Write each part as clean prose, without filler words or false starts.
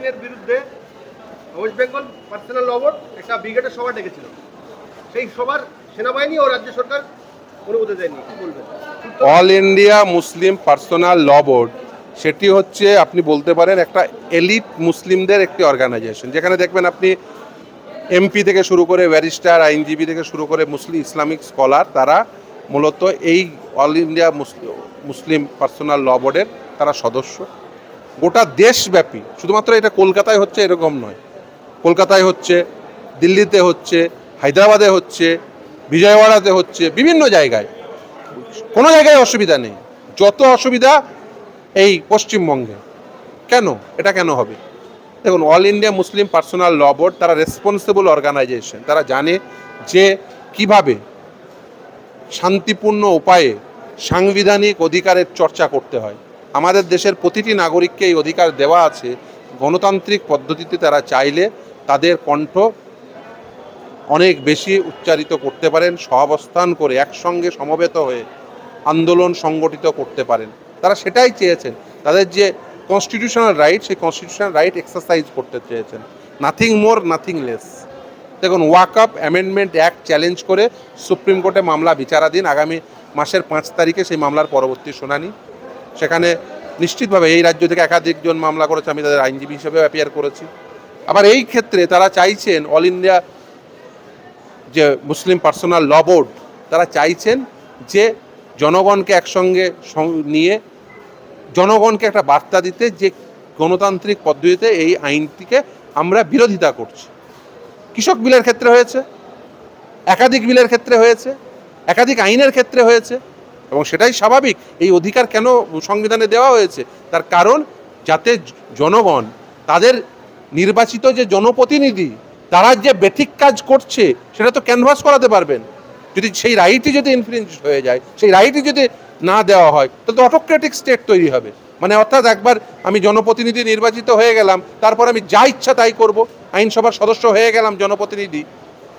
আইনের বিরুদ্ধে West Bengal personal ল board একটা ব্রিগেডের সভা ডেকেছিল। সেই সভার সেনাবাহিনী ও রাজ্য সরকার অনুমতি দেয়নি। কি বলবেন? অল ইন্ডিয়া মুসলিম পার্সোনাল ল বোর্ড সেটি হচ্ছে আপনি বলতে পারেন একটা এলিট মুসলিমদের একটি অর্গানাইজেশন, যেখানে দেখবেন আপনি এমপি থেকে শুরু করে ব্যারিস্টার, আইনজীবী থেকে শুরু করে মুসলিম ইসলামিক স্কলার, তারা মূলত এই অল ইন্ডিয়া মুসলিম পার্সোনাল ল বোর্ডের তারা সদস্য। গোটা দেশব্যাপী, শুধুমাত্র এটা কলকাতায় হচ্ছে এরকম নয়, কলকাতায় হচ্ছে, দিল্লিতে হচ্ছে, হায়দ্রাবাদে হচ্ছে, বিজয়ওয়াড়াতে হচ্ছে, বিভিন্ন জায়গায়, কোনো জায়গায় অসুবিধা নেই। যত অসুবিধা এই পশ্চিমবঙ্গে। কেন? এটা কেন হবে? দেখুন, অল ইন্ডিয়া মুসলিম পার্সোনাল ল বোর্ড তারা রেসপন্সিবল অর্গানাইজেশন। তারা জানে যে কিভাবে শান্তিপূর্ণ উপায়ে সাংবিধানিক অধিকারের চর্চা করতে হয়। আমাদের দেশের প্রতিটি নাগরিককে এই অধিকার দেওয়া আছে। গণতান্ত্রিক পদ্ধতিতে তারা চাইলে তাদের কণ্ঠ অনেক বেশি উচ্চারিত করতে পারেন, সহাবস্থান করে একসঙ্গে সমবেত হয়ে আন্দোলন সংগঠিত করতে পারেন। তারা সেটাই চেয়েছেন। তাদের যে কনস্টিটিউশনাল রাইট, সেই কনস্টিটিউশনাল রাইট এক্সারসাইজ করতে চেয়েছেন, নাথিং মোর নাথিং লেস। দেখুন, ওয়াকআপ অ্যামেন্ডমেন্ট অ্যাক্ট চ্যালেঞ্জ করে সুপ্রিম কোর্টে মামলা বিচারাধীন। আগামী মাসের 5 তারিখে সেই মামলার পরবর্তী শুনানি। সেখানে নিশ্চিতভাবে এই রাজ্য থেকে একাধিকজন মামলা করেছে, আমি তাদের আইনজীবী হিসেবে অ্যাপিয়ার করেছি। আবার এই ক্ষেত্রে তারা চাইছেন, অল ইন্ডিয়া যে মুসলিম পার্সোনাল ল বোর্ড, তারা চাইছেন যে জনগণকে একসঙ্গে নিয়ে জনগণকে একটা বার্তা দিতে যে গণতান্ত্রিক পদ্ধতিতে এই আইনটিকে আমরা বিরোধিতা করছি। কৃষক বিলের ক্ষেত্রে হয়েছে, একাধিক বিলের ক্ষেত্রে হয়েছে, একাধিক আইনের ক্ষেত্রে হয়েছে, এবং সেটাই স্বাভাবিক। এই অধিকার কেন সংবিধানে দেওয়া হয়েছে? তার কারণ যাতে জনগণ, তাদের নির্বাচিত যে জনপ্রতিনিধি, তারা যে বেঠিক কাজ করছে সেটা তো ক্যানভাস করাতে পারবেন। যদি সেই রাইটই যদি ইনফ্লুয়েন্স হয়ে যায়, সেই রাইটই যদি না দেওয়া হয়, তাহলে তো অটোক্রেটিক স্টেট তৈরি হবে। মানে অর্থাৎ একবার আমি জনপ্রতিনিধি নির্বাচিত হয়ে গেলাম, তারপর আমি যা ইচ্ছা তাই করব। আইনসভার সদস্য হয়ে গেলাম জনপ্রতিনিধি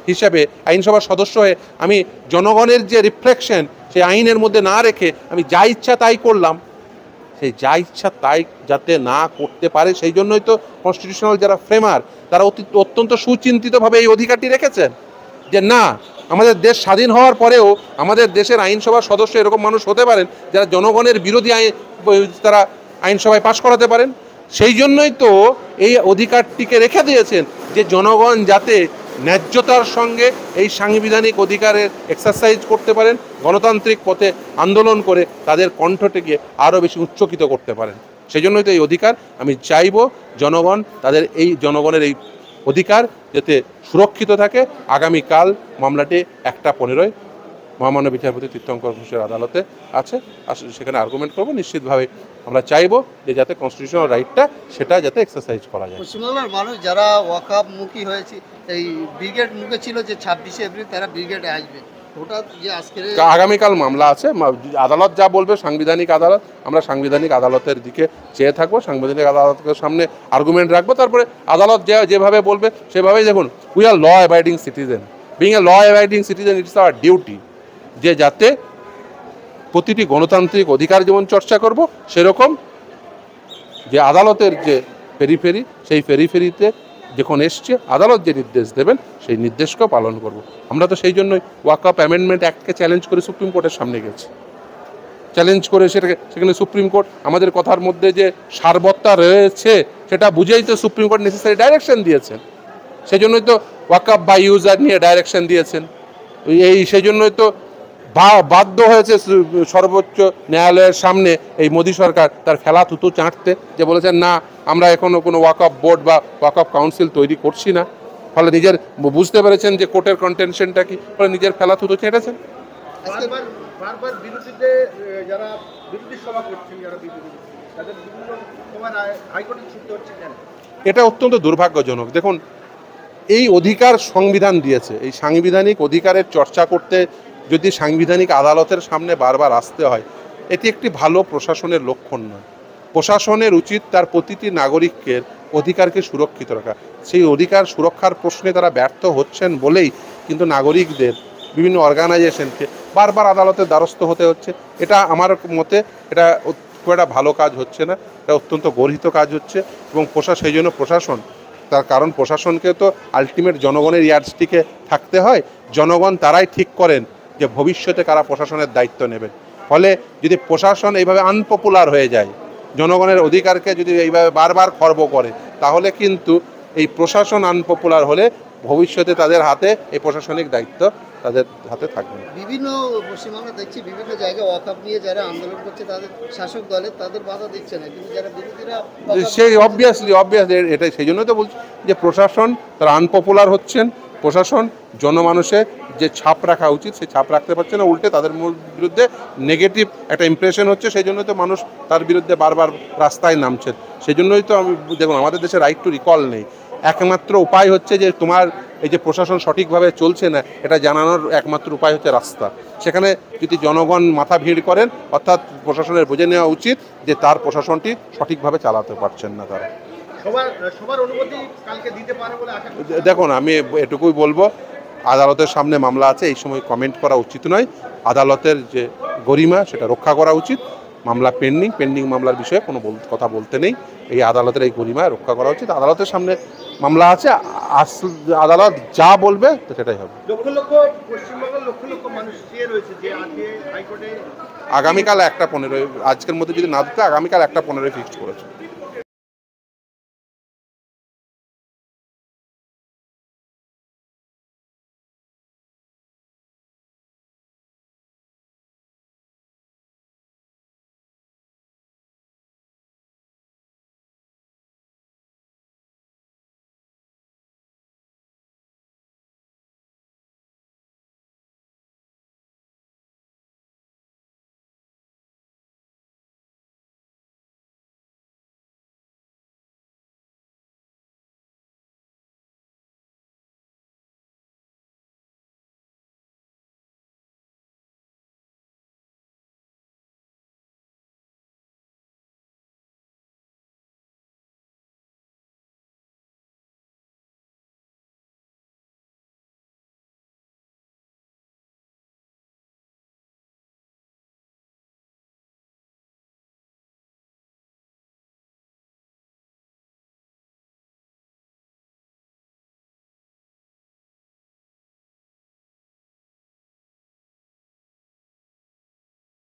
হিসাবে, আইনসভার সদস্য হয়ে আমি জনগণের যে রিফ্লেকশন সেই আইনের মধ্যে না রেখে আমি যা ইচ্ছা তাই করলাম। সেই যা ইচ্ছা তাই যাতে না করতে পারে, সেই জন্যই তো কনস্টিটিউশনাল যারা ফ্রেমার, তারা অত্যন্ত সুচিন্তিতভাবে এই অধিকারটি রেখেছেন যে না, আমাদের দেশ স্বাধীন হওয়ার পরেও আমাদের দেশের আইনসভার সদস্য এরকম মানুষ হতে পারেন যারা জনগণের বিরোধী আইন তারা আইনসভায় পাশ করাতে পারেন। সেই জন্যই তো এই অধিকারটিকে রেখে দিয়েছেন যে জনগণ যাতে ন্যায্যতার সঙ্গে এই সাংবিধানিক অধিকারের এক্সারসাইজ করতে পারেন, গণতান্ত্রিক পথে আন্দোলন করে তাদের কণ্ঠটিকে আরও বেশি উচ্চকিত করতে পারেন। সেই জন্যই তো এই অধিকার আমি চাইব জনগণ, তাদের এই জনগণের এই অধিকার যাতে সুরক্ষিত থাকে। আগামীকাল মামলাটি 1টা 15 মহামান্য বিচারপতি তীর্থঙ্কর ঘোষের আদালতে আছে, সেখানে আর্গুমেন্ট করবো। নিশ্চিতভাবে আমরা চাইবো যে যাতে কনস্টিটিউশনাল রাইটটা সেটা যাতে এক্সারসাইজ করা যায়। পশ্চিমবাংলার মানুষ যারা ওয়াকআপ মুখী হয়েছে, এই ব্রিগেড মুখে ছিল যে 26শে এপ্রিল তারা ব্রিগেডে আসবে, ওটা যে আজকে আগামীকাল মামলা আছে, আদালত যা বলবে সাংবিধানিক আদালত, আমরা সাংবিধানিক আদালতের দিকে চেয়ে থাকবো, সাংবিধানিক আদালতের সামনে আর্গুমেন্ট রাখবো, তারপরে আদালত যেভাবে বলবে সেভাবেই। দেখুন, we are law abiding citizen, being a law abiding citizen, it's our duty যে যাতে প্রতিটি গণতান্ত্রিক অধিকার যেমন চর্চা করব, সেরকম যে আদালতের যে পেরিফেরি, সেই পেরিফেরিতে যখন এসছে আদালত যে নির্দেশ দেবেন সেই নির্দেশকেও পালন করব। আমরা তো সেই জন্যই ওয়াকআপ অ্যামেন্ডমেন্ট অ্যাক্টকে চ্যালেঞ্জ করে সুপ্রিম কোর্টের সামনে গেছি। চ্যালেঞ্জ করে সেখানে সুপ্রিম কোর্ট আমাদের কথার মধ্যে যে সারবত্তা রয়েছে সেটা বুঝেই তো সুপ্রিম কোর্ট নেসেসারি ডাইরেকশন দিয়েছেন। সেই জন্যই তো ওয়াকআপ বাই ইউজার নিয়ে ডাইরেকশন দিয়েছেন। সেই জন্যই তো বাধ্য হয়েছে সর্বোচ্চ ন্যায়ালয়ের সামনে এই মোদী সরকার তার ফেলা থুতু চাটতে, যে বলেছেন না, আমরা এখনও কোনো ওয়াকআপ বোর্ড বা ওয়াকআপ কাউন্সিল তৈরি করছি না। ফলে নিজের বুঝতে পেরেছেন যে কোর্টের কন্টেনশনটা কি, ফলে নিজের ফেলা থুতু চেটেছেন। বারবার বিরোধীতে যারা বিরোধী সভা করছেন, যারা বিরোধী, তাদের বিভিন্ন সময় হাইকোর্টে ছুটতে হচ্ছে কেন? এটা অত্যন্ত দুর্ভাগ্যজনক। দেখুন, এই অধিকার সংবিধান দিয়েছে, এই সাংবিধানিক অধিকারের চর্চা করতে যদি সাংবিধানিক আদালতের সামনে বারবার আসতে হয়, এটি একটি ভালো প্রশাসনের লক্ষণ নয়। প্রশাসনের উচিত তার প্রতিটি নাগরিকের অধিকারকে সুরক্ষিত রাখা। সেই অধিকার সুরক্ষার প্রশ্নে তারা ব্যর্থ হচ্ছেন বলেই কিন্তু নাগরিকদের বিভিন্ন অর্গানাইজেশনকে বারবার আদালতের দ্বারস্থ হতে হচ্ছে। এটা আমার মতে এটা খুব একটা ভালো কাজ হচ্ছে না, এটা অত্যন্ত গর্হিত কাজ হচ্ছে। এবং সেই জন্য প্রশাসন, তার কারণ প্রশাসনকে তো আলটিমেট জনগণের ইয়ার্ডস্টিকে থাকতে হয়। জনগণ তারাই ঠিক করেন যে ভবিষ্যতে কারা প্রশাসনের দায়িত্ব নেবেন। ফলে যদি প্রশাসন এইভাবে আনপপুলার হয়ে যায়, জনগণের অধিকারকে যদি এইভাবে বারবার খর্ব করে, তাহলে কিন্তু এই প্রশাসন আনপপুলার হলে ভবিষ্যতে তাদের হাতে এই প্রশাসনিক দায়িত্ব তাদের হাতে থাকবে। বিভিন্ন পশ্চিমবঙ্গে দেখছি বিভিন্ন জায়গায় ওয়াকআপ নিয়ে যারা আন্দোলন করছে তাদের শাসক দলের তাদের বাধা দিচ্ছে না, কিন্তু যারা বিরোধীরা সেই অবভিয়াসলি এটাই, সেই জন্যই তো বলছি যে প্রশাসন তারা আনপপুলার হচ্ছেন। প্রশাসন জনমানুষে যে ছাপ রাখা উচিত সেই ছাপ রাখতে পারছে না, উল্টে তাদের বিরুদ্ধে নেগেটিভ একটা ইমপ্রেশন হচ্ছে। সেই জন্যই তো মানুষ তার বিরুদ্ধে বারবার রাস্তায় নামছেন। সেই জন্যই তো আমি দেখুন, আমাদের দেশে রাইট টু রিকল নেই। একমাত্র উপায় হচ্ছে যে তোমার এই যে প্রশাসন সঠিকভাবে চলছে না, এটা জানানোর একমাত্র উপায় হচ্ছে রাস্তা। সেখানে যদি জনগণ মাথা ভিড় করেন, অর্থাৎ প্রশাসনের বুঝে নেওয়া উচিত যে তার প্রশাসনটি সঠিকভাবে চালাতে পারছেন না তারা। সবার অনুমতি কালকে দিতে পারে বলে আশা করছি। দেখুন, আমি এটুকুই বলবো, আদালতের সামনে মামলা আছে, এই সময় কমেন্ট করা উচিত নয়। আদালতের যে গরিমা সেটা রক্ষা করা উচিত। মামলা পেন্ডিং মামলার বিষয়ে কোনো কথা বলতে নেই। এই আদালতের এই গরিমা রক্ষা করা উচিত। আদালতের সামনে মামলা আছে, আদালত যা বলবে তো সেটাই হবে। পশ্চিমবঙ্গের লক্ষ মানুষ চেয়ে রয়েছে যে আজকে হাইকোর্টে আগামীকাল 1টা 15, আজকের মধ্যে যদি না দিতে আগামীকাল 1টা 15 ফিক্সড করেছে।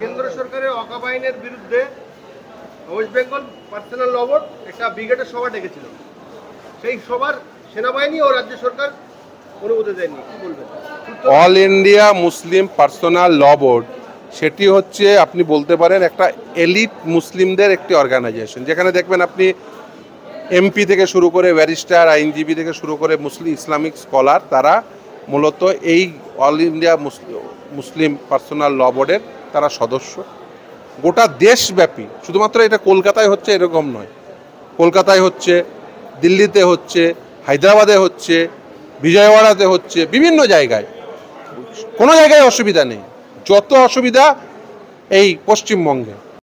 কেন্দ্র সরকারের ওয়াকফ আইনের বিরুদ্ধে ওয়েস্ট বেঙ্গল পার্সোনাল ল বোর্ড একটা ব্রিগেডের সভা ডেকেছিল। সেই সভার সেনাবাহিনী ও রাজ্য সরকার অনুমতি দেয়নি, কি বলবেন? অল ইন্ডিয়া মুসলিম পার্সোনাল ল বোর্ড সেটি হচ্ছে, আপনি বলতে পারেন, একটা এলিট মুসলিমদের একটি অর্গানাইজেশন, যেখানে দেখবেন আপনি এমপি থেকে শুরু করে ব্যারিস্টার, আইনজীবী থেকে শুরু করে ইসলামিক স্কলার, তারা মূলত এই অল ইন্ডিয়া মুসলিম পার্সোনাল ল বোর্ডের তারা সদস্য। গোটা দেশব্যাপী, শুধুমাত্র এটা কলকাতায় হচ্ছে এরকম নয়, কলকাতায় হচ্ছে, দিল্লিতে হচ্ছে, হায়দ্রাবাদে হচ্ছে, বিজয়ওয়াড়াতে হচ্ছে, বিভিন্ন জায়গায়, কোনো জায়গায় অসুবিধা নেই। যত অসুবিধা এই পশ্চিমবঙ্গে।